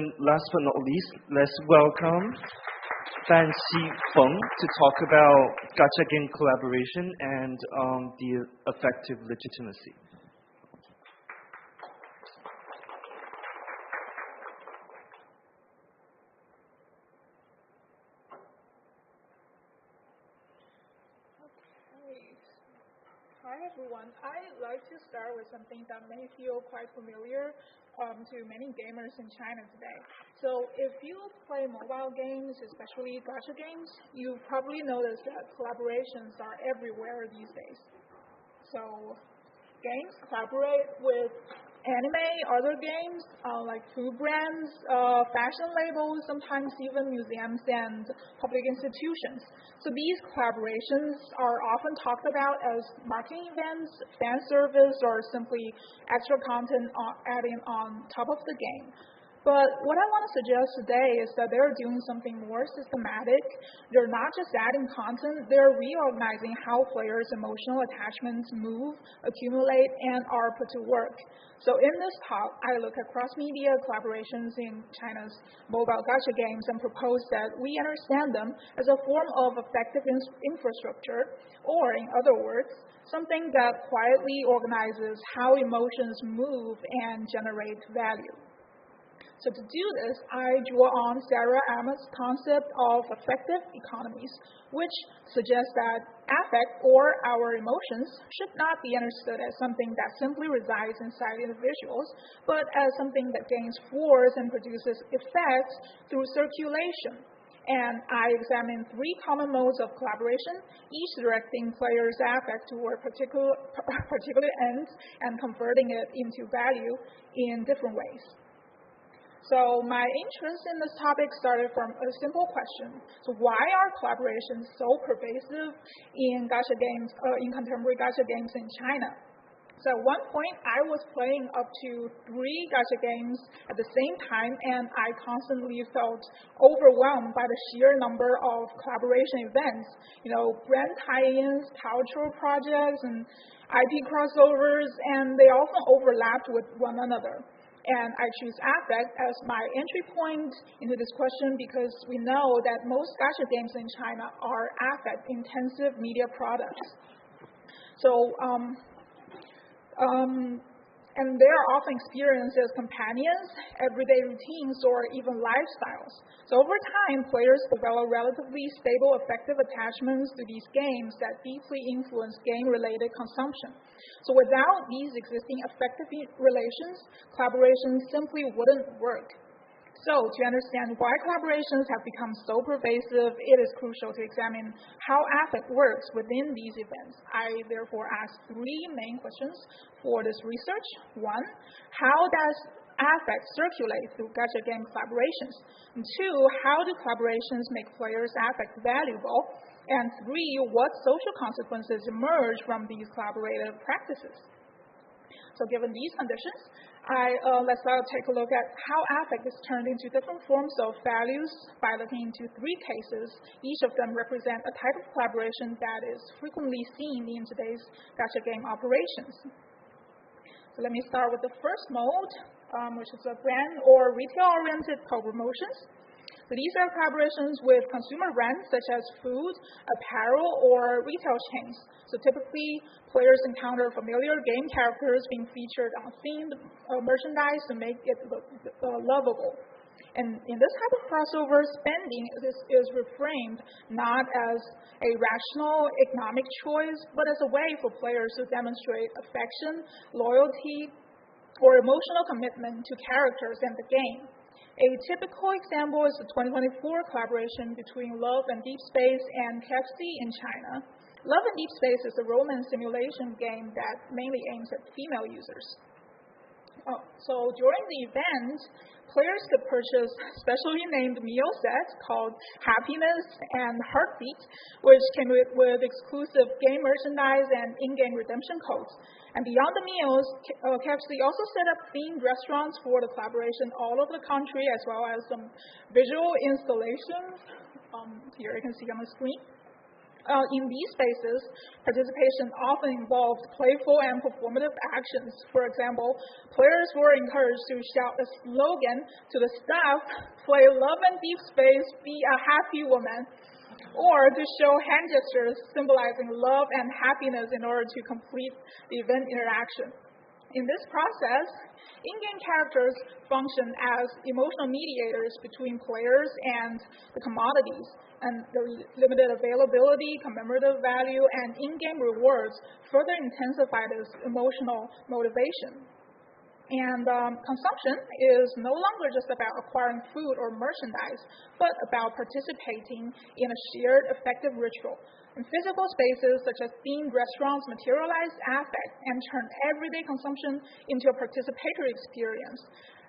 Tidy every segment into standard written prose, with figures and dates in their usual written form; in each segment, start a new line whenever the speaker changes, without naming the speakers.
Last but not least, let's welcome Fanxi FENG to talk about Gacha game collaboration and the effective legitimacy.
Hi everyone. I'd like to start with something that may feel quite familiar to many gamers in China today. So if you play mobile games, especially Gacha games, you probably noticed that collaborations are everywhere these days. So games collaborate with anime, other games, like food brands, fashion labels, sometimes even museums and public institutions. So these collaborations are often talked about as marketing events, fan service, or simply extra content adding on top of the game. But what I want to suggest today is that they're doing something more systematic. They're not just adding content, they're reorganizing how players' emotional attachments move, accumulate, and are put to work. So in this talk, I look at cross-media collaborations in China's mobile gacha games and propose that we understand them as a form of effective infrastructure, or in other words, something that quietly organizes how emotions move and generate value. So to do this, I draw on Sarah Ahmed's concept of affective economies, which suggests that affect, or our emotions, should not be understood as something that simply resides inside individuals, but as something that gains force and produces effects through circulation. And I examine three common modes of collaboration, each directing players' affect toward particular ends and converting it into value in different ways. So my interest in this topic started from a simple question. So why are collaborations so pervasive in gacha games, in contemporary gacha games in China? So at one point, I was playing up to 3 gacha games at the same time, and I constantly felt overwhelmed by the sheer number of collaboration events. Brand tie-ins, cultural projects, and IP crossovers, and they often overlapped with one another. And I choose affect as my entry point into this question because we know that most gacha games in China are affect-intensive media products. So, and they are often experienced as companions, everyday routines, or even lifestyles. So over time, players develop relatively stable affective attachments to these games that deeply influence game-related consumption. So without these existing affective relations, collaborations simply wouldn't work. So to understand why collaborations have become so pervasive, it is crucial to examine how affect works within these events. I therefore ask 3 main questions for this research. 1, how does affect circulate through gacha game collaborations? And 2, how do collaborations make players' affect valuable? And 3, what social consequences emerge from these collaborative practices? So given these conditions, let's take a look at how affect is turned into different forms of values by looking into 3 cases. Each of them represent a type of collaboration that is frequently seen in today's gacha game operations. So let me start with the first mode, which is a brand or retail-oriented co-promotions. So these are collaborations with consumer brands such as food, apparel, or retail chains. So typically, players encounter familiar game characters being featured on themed merchandise to make it look lovable. And in this type of crossover, spending is reframed not as a rational economic choice, but as a way for players to demonstrate affection, loyalty, or emotional commitment to characters and the game. A typical example is the 2024 collaboration between Love and Deep Space and KFC in China. Love and Deep Space is a romance simulation game that mainly aims at female users. So during the event, players could purchase specially named meal sets called Happiness and Heartbeat, which came with exclusive game merchandise and in-game redemption codes. And beyond the meals, KFC also set up themed restaurants for the collaboration all over the country, as well as some visual installations. Here you can see on the screen. In these spaces, participation often involves playful and performative actions. For example, players were encouraged to shout a slogan to the staff, play love and deep space, be a happy woman, or to show hand gestures symbolizing love and happiness in order to complete the event interaction. In this process, in-game characters function as emotional mediators between players and the commodities, and the limited availability, commemorative value, and in-game rewards further intensify this emotional motivation. And consumption is no longer just about acquiring food or merchandise, but about participating in a shared affective ritual. And physical spaces such as themed restaurants materialize affect and turn everyday consumption into a participatory experience.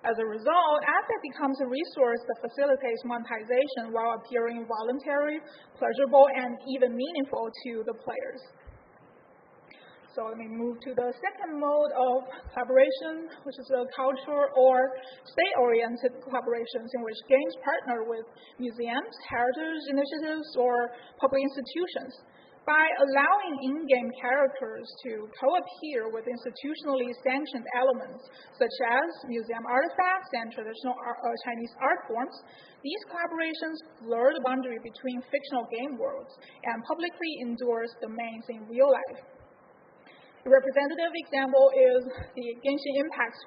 As a result, affect becomes a resource that facilitates monetization while appearing voluntary, pleasurable, and even meaningful to the players. So let me move to the second mode of collaboration, which is the cultural or state-oriented collaborations in which games partner with museums, heritage initiatives, or public institutions. By allowing in-game characters to co-appear with institutionally sanctioned elements, such as museum artifacts and traditional Chinese art forms, these collaborations blur the boundary between fictional game worlds and publicly endorse domains in real life. A representative example is the Genshin Impact's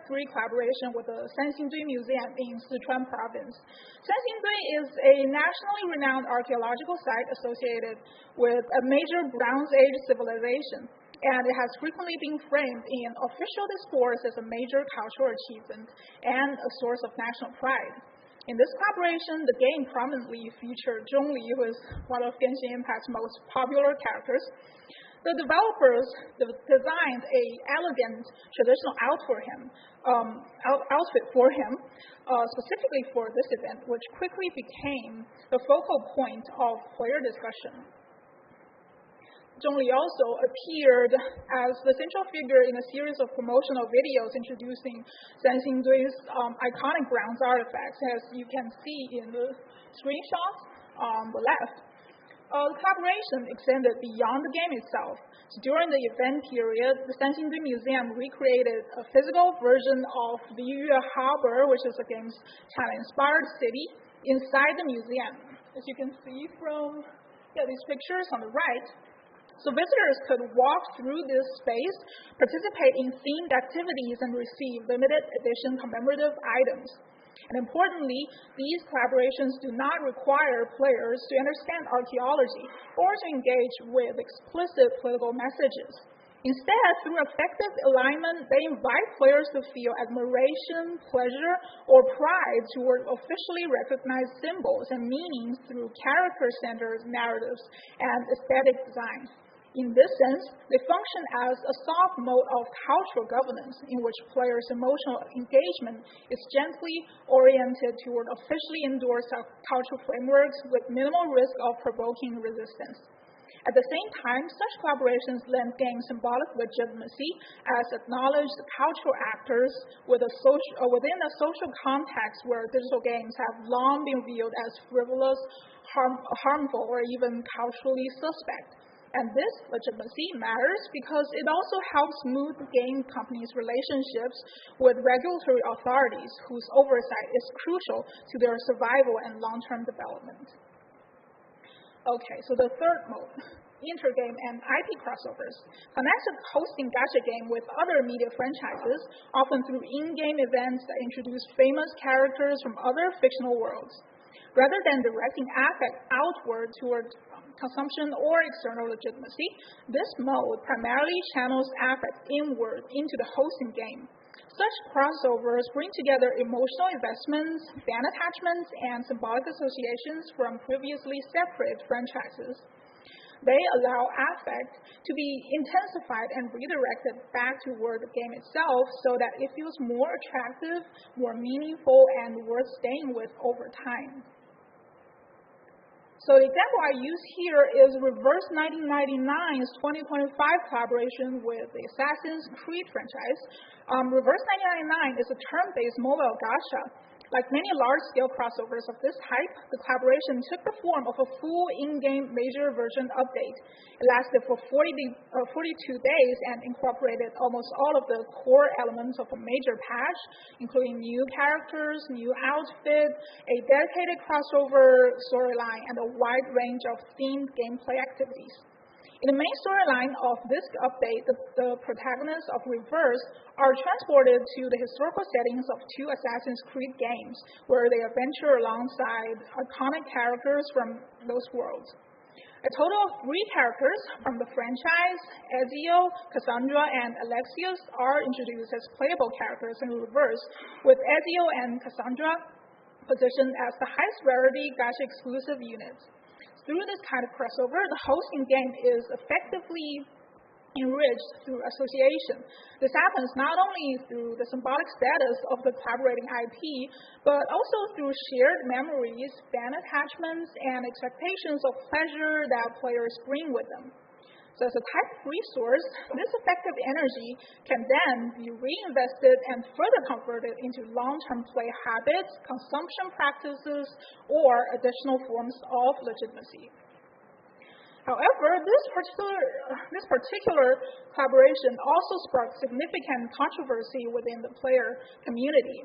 2023 collaboration with the Sanxingdui Museum in Sichuan province. Sanxingdui is a nationally renowned archaeological site associated with a major Bronze Age civilization, and it has frequently been framed in official discourse as a major cultural achievement and a source of national pride. In this collaboration, the game prominently featured Zhongli, who is one of Genshin Impact's most popular characters. The developers designed an elegant traditional outfit for him, specifically for this event, which quickly became the focal point of player discussion. Zhongli also appeared as the central figure in a series of promotional videos introducing Sanxingdui's iconic bronze artifacts, as you can see in the screenshots on the left. The collaboration extended beyond the game itself. So during the event period, the Sanxingdui Museum recreated a physical version of the Yuyue Harbor, which is the game's China-inspired city, inside the museum. As you can see from these pictures on the right, so visitors could walk through this space, participate in themed activities, and receive limited edition commemorative items. And importantly, these collaborations do not require players to understand archaeology or to engage with explicit political messages. Instead, through effective alignment, they invite players to feel admiration, pleasure, or pride toward officially recognized symbols and meanings through character-centered narratives and aesthetic design. In this sense, they function as a soft mode of cultural governance in which players' emotional engagement is gently oriented toward officially endorsed cultural frameworks with minimal risk of provoking resistance. At the same time, such collaborations lend games symbolic legitimacy as acknowledged cultural actors within a social context where digital games have long been viewed as frivolous, harmful, or even culturally suspect. And this legitimacy matters because it also helps smooth game companies' relationships with regulatory authorities whose oversight is crucial to their survival and long-term development. Okay, so the third mode, intergame and IP crossovers, connects a hosting gacha game with other media franchises, often through in-game events that introduce famous characters from other fictional worlds. Rather than directing affect outward toward consumption or external legitimacy, this mode primarily channels affect inward into the hosting game. Such crossovers bring together emotional investments, fan attachments, and symbolic associations from previously separate franchises. They allow affect to be intensified and redirected back toward the game itself so that it feels more attractive, more meaningful, and worth staying with over time. So the example I use here is Reverse 1999's 2025 collaboration with the Assassin's Creed franchise. Reverse 1999 is a turn-based mobile gacha, Like many large-scale crossovers of this type, the collaboration took the form of a full in-game major version update. It lasted for 42 days and incorporated almost all of the core elements of a major patch, including new characters, new outfit, a dedicated crossover storyline, and a wide range of themed gameplay activities. In the main storyline of this update, the protagonists of Reverse are transported to the historical settings of two Assassin's Creed games, where they adventure alongside iconic characters from those worlds. A total of 3 characters from the franchise, Ezio, Cassandra, and Alexius, are introduced as playable characters in Reverse, with Ezio and Cassandra positioned as the highest rarity Gacha exclusive units. Through this kind of crossover, the hosting game is effectively enriched through association. This happens not only through the symbolic status of the collaborating IP, but also through shared memories, fan attachments, and expectations of pleasure that players bring with them. So as a type of resource, this affective energy can then be reinvested and further converted into long-term play habits, consumption practices, or additional forms of legitimacy. However, this particular collaboration also sparked significant controversy within the player community.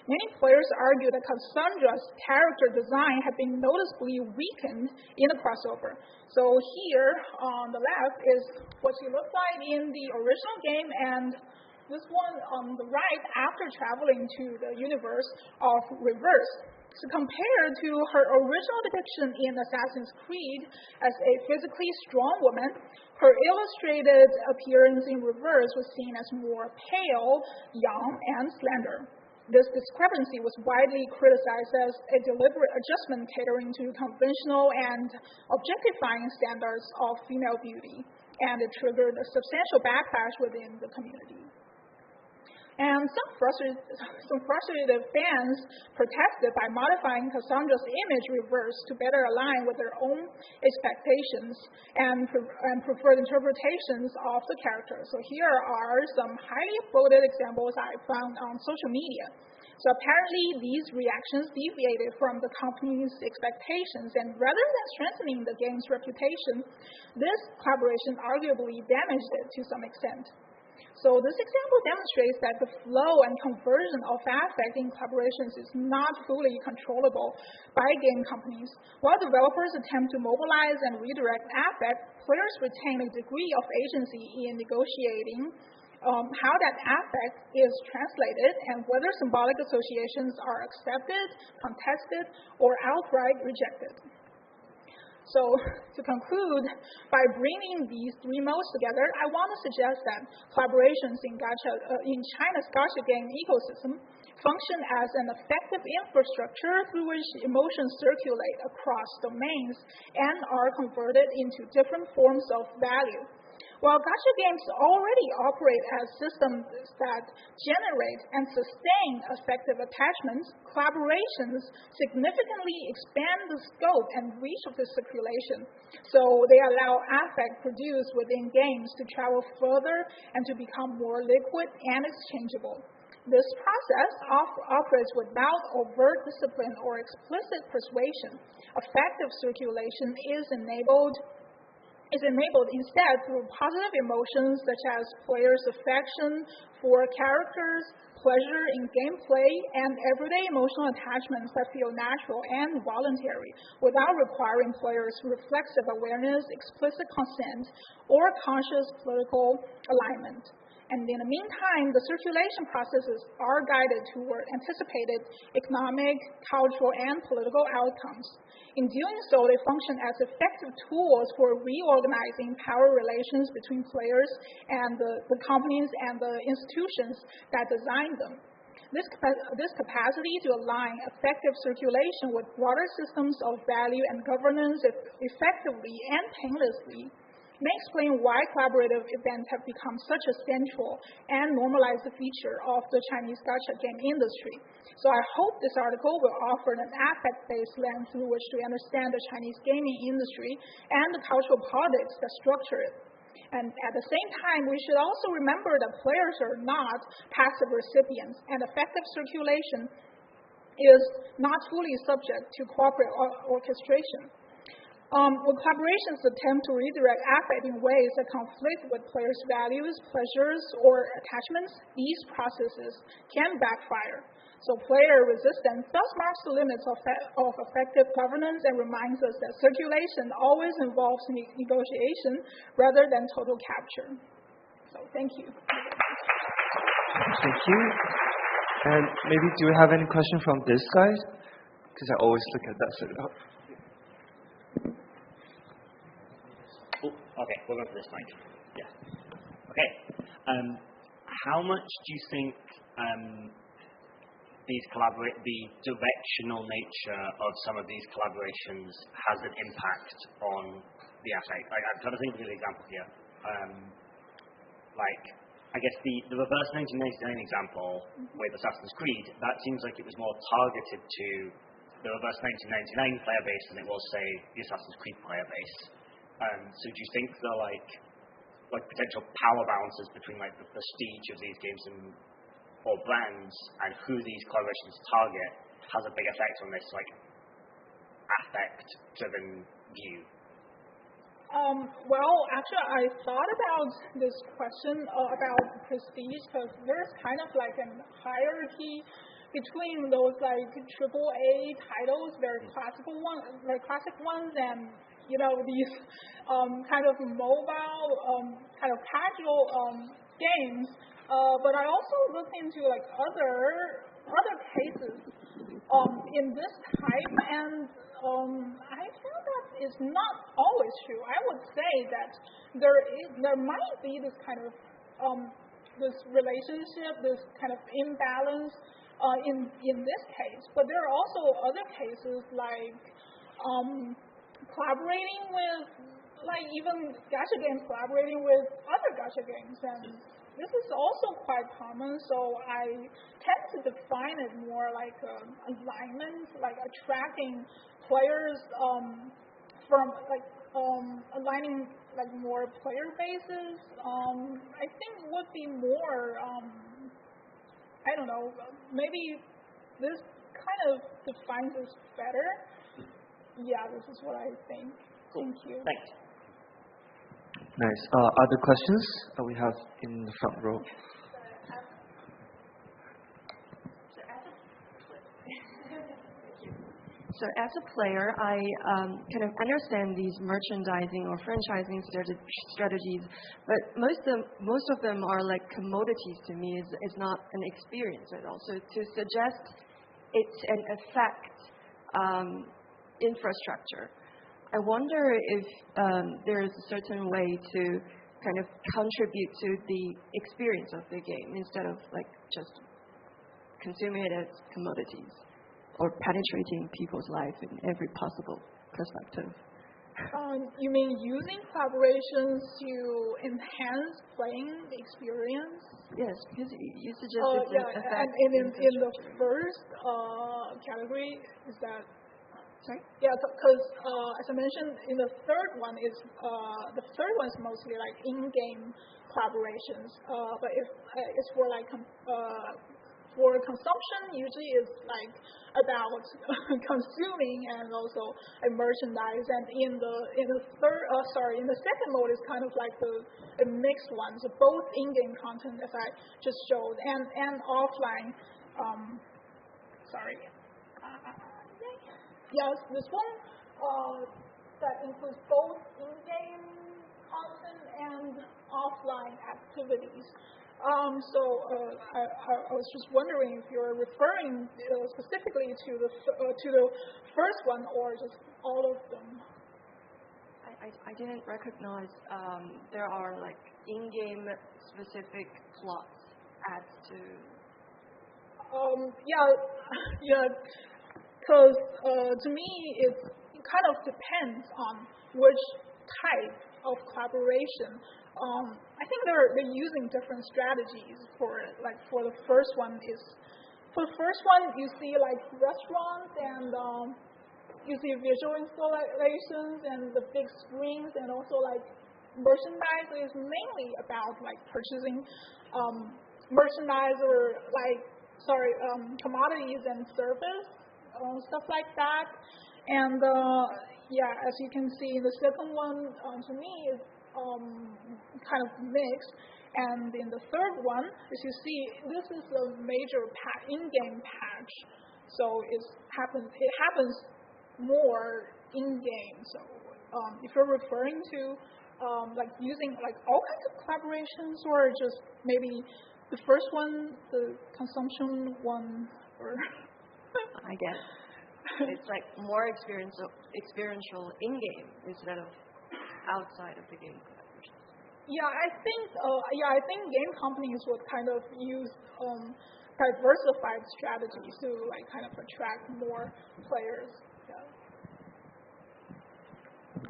Many players argue that Cassandra's character design had been noticeably weakened in the crossover. So here on the left is what she looked like in the original game, and this one on the right after traveling to the universe of Reverse. So compared to her original depiction in Assassin's Creed as a physically strong woman, her illustrated appearance in Reverse was seen as more pale, young, and slender. This discrepancy was widely criticized as a deliberate adjustment catering to conventional and objectifying standards of female beauty, and it triggered a substantial backlash within the community. And some frustrated fans protested by modifying Cassandra's image Reverse to better align with their own expectations and preferred interpretations of the character. So here are some highly quoted examples I found on social media. So apparently these reactions deviated from the company's expectations, and rather than strengthening the game's reputation, this collaboration arguably damaged it to some extent. So this example demonstrates that the flow and conversion of affect in collaborations is not fully controllable by game companies. While developers attempt to mobilize and redirect affect, players retain a degree of agency in negotiating how that affect is translated and whether symbolic associations are accepted, contested, or outright rejected. So to conclude, by bringing these 3 modes together, I want to suggest that collaborations in China's Gacha game ecosystem function as an effective infrastructure through which emotions circulate across domains and are converted into different forms of value. While Gacha games already operate as systems that generate and sustain effective attachments, collaborations significantly expand the scope and reach of this circulation. So they allow affect produced within games to travel further and to become more liquid and exchangeable. This process operates without overt discipline or explicit persuasion. Effective circulation is enabled instead through positive emotions such as players' affection for characters, pleasure in gameplay, and everyday emotional attachments that feel natural and voluntary without requiring players' reflexive awareness, explicit consent, or conscious political alignment. And in the meantime, the circulation processes are guided toward anticipated economic, cultural, and political outcomes. In doing so, they function as effective tools for reorganizing power relations between players and the companies and the institutions that design them. This capacity to align effective circulation with broader systems of value and governance effectively and painlessly may explain why collaborative events have become such a central and normalized feature of the Chinese gacha game industry. So I hope this article will offer an affect-based lens through which to understand the Chinese gaming industry and the cultural politics that structure it. And at the same time, we should also remember that players are not passive recipients, and effective circulation is not fully subject to corporate orchestration. When collaborations attempt to redirect affect in ways that conflict with players' values, pleasures, or attachments, these processes can backfire. So player resistance thus marks the limits of effective governance and reminds us that circulation always involves negotiation rather than total capture. So thank you.
Thank you. And maybe do we have any question from this side? Because I always look at that side.
Okay, we'll go for this mic. Yeah. Okay. How much do you think the directional nature of some of these collaborations has an impact on the affect? Like, I'm trying to think of an example here. I guess the reverse 1999 example with Assassin's Creed, that seems like it was more targeted to the reverse 1999 player base than it was, say, the Assassin's Creed player base. So do you think the potential power balances between the prestige of these games or brands and who these collaborations target has a big effect on this affect-driven view?
Well, actually, I thought about this question about prestige because there's kind of like a hierarchy between those AAA titles, very classic ones, and these kind of mobile, kind of casual games. But I also looked into other cases in this type, and I found that it's not always true. I would say that there might be this kind of this relationship, this kind of imbalance in this case. But there are also other cases like collaborating with, even Gacha games collaborating with other Gacha games, and this is also quite common. So I tend to define it more like alignment, attracting players from aligning more player bases. I think would be more. I don't know. Maybe this kind of defines us better. Yeah, this is what I think.
Cool.
Thank you.
Thanks.
Nice. Other questions that we have in the front row?
So as a player, I kind of understand these merchandising or franchising strategies, but most of them are like commodities to me. It's not an experience at all. So to suggest it's an effect infrastructure, I wonder if there is a certain way to kind of contribute to the experience of the game instead of just consuming it as commodities or penetrating people's life in every possible perspective.
You mean using collaborations to enhance playing experience?
Yes, because you suggested an effect.
And in the first category, is that? Sorry? Yeah, because as I mentioned, in the third one is mostly in-game collaborations. But if it's for consumption, usually it's about consuming and also merchandise. And in the second mode is kind of the mixed one, so both in-game content as I just showed and offline. Yes, this one that includes both in-game content and offline activities. So I was just wondering if you're referring specifically to the first one or just all of them.
I didn't recognize there are in-game specific plots adds to.
Because to me it kind of depends on which type of collaboration. I think they're using different strategies for it. For the first one, you see restaurants and you see visual installations and the big screens, and also merchandise is mainly about purchasing merchandise or commodities and service. stuff like that. And yeah, as you can see, the second one to me is kind of mixed. And in the third one, as you see, this is a major in-game patch. So it happens more in-game. So if you're referring to like using like all kinds of collaborations, or just maybe the first one, the consumption one, or
I guess it's like more experiential in-game instead of outside of the game collaboration.
Yeah, I think game companies would kind of use diversified strategies to like kind of attract more players. Yeah.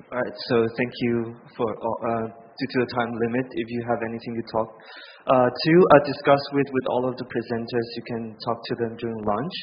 All right, so thank you for due to the time limit. If you have anything to talk to discuss with all of the presenters, you can talk to them during lunch.